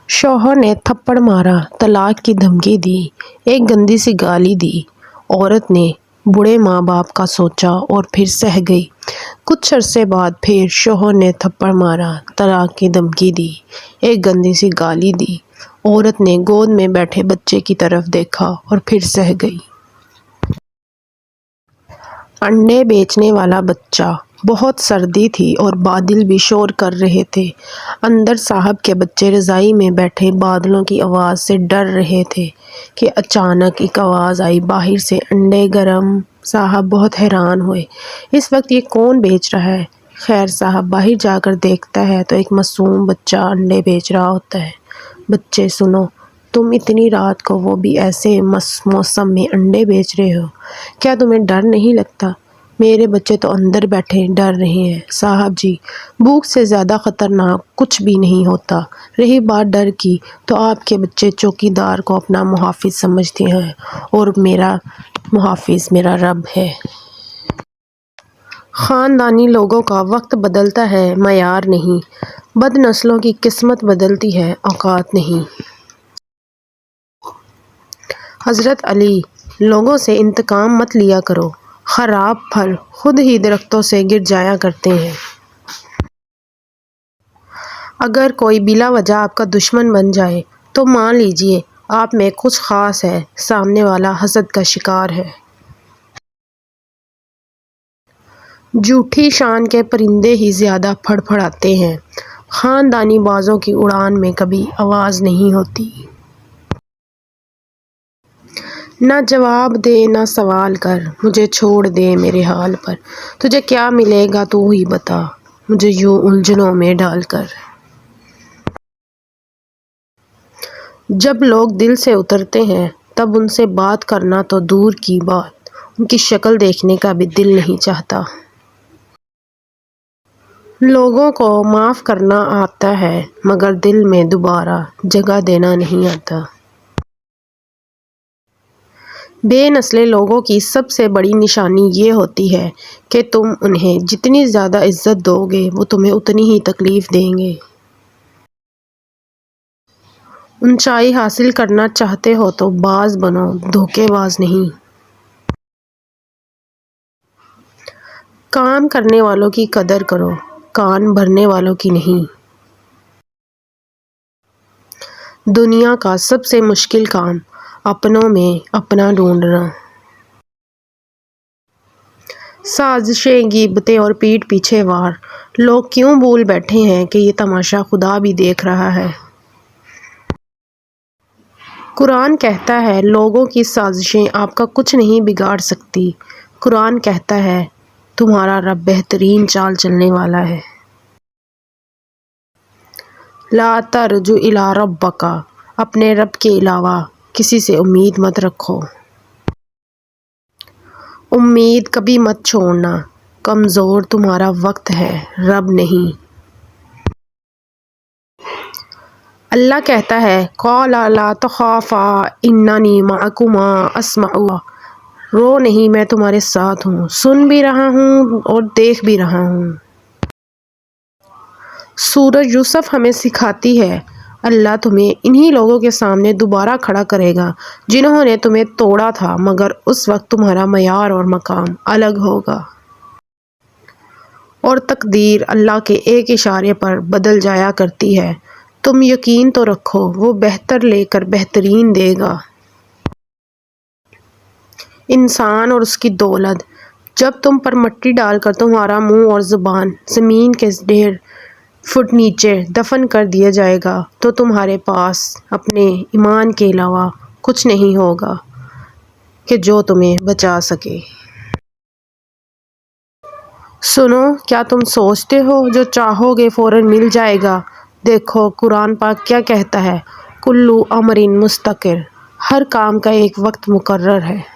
شوہر نے تھپڑ مارا، طلاق کی دھمکی دی، ایک گندی سی گالی دی۔ عورت نے بوڑھے ماں باپ کا سوچا اور پھر سہ گئی۔ کچھ عرصے بعد پھر شوہر نے تھپڑ مارا، طلاق کی دھمکی دی، ایک گندی سی گالی دی۔ عورت نے گود میں بیٹھے بچے کی طرف دیکھا اور پھر سہ گئی۔ انڈے بیچنے والا بچہ۔ بہت سردی تھی اور بادل بھی شور کر رہے تھے۔ اندر صاحب کے بچے رضائی میں بیٹھے بادلوں کی آواز سے ڈر رہے تھے کہ اچانک ایک آواز آئی، باہر سے انڈے گرم۔ صاحب بہت حیران ہوئے، اس وقت یہ کون بیچ رہا ہے؟ خیر صاحب باہر جا کر دیکھتا ہے تو ایک معصوم بچہ انڈے بیچ رہا ہوتا ہے۔ بچے سنو، تم اتنی رات کو وہ بھی ایسے موسم میں انڈے بیچ رہے ہو، کیا تمہیں ڈر نہیں لگتا؟ میرے بچے تو اندر بیٹھے ڈر رہے ہیں۔ صاحب جی، بھوک سے زیادہ خطرناک کچھ بھی نہیں ہوتا۔ رہی بات ڈر کی تو آپ کے بچے چوکیدار کو اپنا محافظ سمجھتے ہیں اور میرا محافظ میرا رب ہے۔ خاندانی لوگوں کا وقت بدلتا ہے، معیار نہیں۔ بد نسلوں کی قسمت بدلتی ہے، اوقات نہیں۔ حضرت علی، لوگوں سے انتقام مت لیا کرو، خراب پھل خود ہی درختوں سے گر جایا کرتے ہیں۔ اگر کوئی بلا وجہ آپ کا دشمن بن جائے تو مان لیجیے آپ میں کچھ خاص ہے، سامنے والا حسد کا شکار ہے۔ جھوٹی شان کے پرندے ہی زیادہ پھڑ پھڑاتے ہیں، خاندانی بازوں کی اڑان میں کبھی آواز نہیں ہوتی۔ نہ جواب دے نہ سوال کر، مجھے چھوڑ دے میرے حال پر، تجھے کیا ملے گا تو ہی بتا، مجھے یوں الجھنوں میں ڈال کر۔ جب لوگ دل سے اترتے ہیں تب ان سے بات کرنا تو دور کی بات، ان کی شکل دیکھنے کا بھی دل نہیں چاہتا۔ لوگوں کو معاف کرنا آتا ہے مگر دل میں دوبارہ جگہ دینا نہیں آتا۔ بے نسلے لوگوں کی سب سے بڑی نشانی یہ ہوتی ہے کہ تم انہیں جتنی زیادہ عزت دو گے وہ تمہیں اتنی ہی تکلیف دیں گے۔ اونچائی حاصل کرنا چاہتے ہو تو باز بنو، دھوکے باز نہیں۔ کام کرنے والوں کی قدر کرو، کان بھرنے والوں کی نہیں۔ دنیا کا سب سے مشکل کام اپنوں میں اپنا ڈھونڈنا۔ سازشیں، غیبتیں اور پیٹھ پیچھے وار، لوگ کیوں بھول بیٹھے ہیں کہ یہ تماشا خدا بھی دیکھ رہا ہے۔ قرآن کہتا ہے لوگوں کی سازشیں آپ کا کچھ نہیں بگاڑ سکتی۔ قرآن کہتا ہے تمہارا رب بہترین چال چلنے والا ہے۔ لا ترجو الی ربک، اپنے رب کے علاوہ کسی سے امید مت رکھو۔ امید کبھی مت چھوڑنا، کمزور تمہارا وقت ہے، رب نہیں۔ اللہ کہتا ہے قالا لا تخافا اننی معکما اسمع، رو نہیں میں تمہارے ساتھ ہوں، سن بھی رہا ہوں اور دیکھ بھی رہا ہوں۔ سورہ یوسف ہمیں سکھاتی ہے اللہ تمہیں انہی لوگوں کے سامنے دوبارہ کھڑا کرے گا جنہوں نے تمہیں توڑا تھا، مگر اس وقت تمہارا معیار اور مقام الگ ہوگا۔ اور تقدیر اللہ کے ایک اشارے پر بدل جایا کرتی ہے، تم یقین تو رکھو وہ بہتر لے کر بہترین دے گا۔ انسان اور اس کی دولت، جب تم پر مٹی ڈال کر تمہارا منہ اور زبان زمین کے 1.5 فٹ نیچے دفن کر دیا جائے گا تو تمہارے پاس اپنے ایمان کے علاوہ کچھ نہیں ہوگا کہ جو تمہیں بچا سکے۔ سنو، کیا تم سوچتے ہو جو چاہو گے فوراً مل جائے گا؟ دیکھو قرآن پاک کیا کہتا ہے، کلُّ امرٍ مستقر، ہر کام کا ایک وقت مقرر ہے۔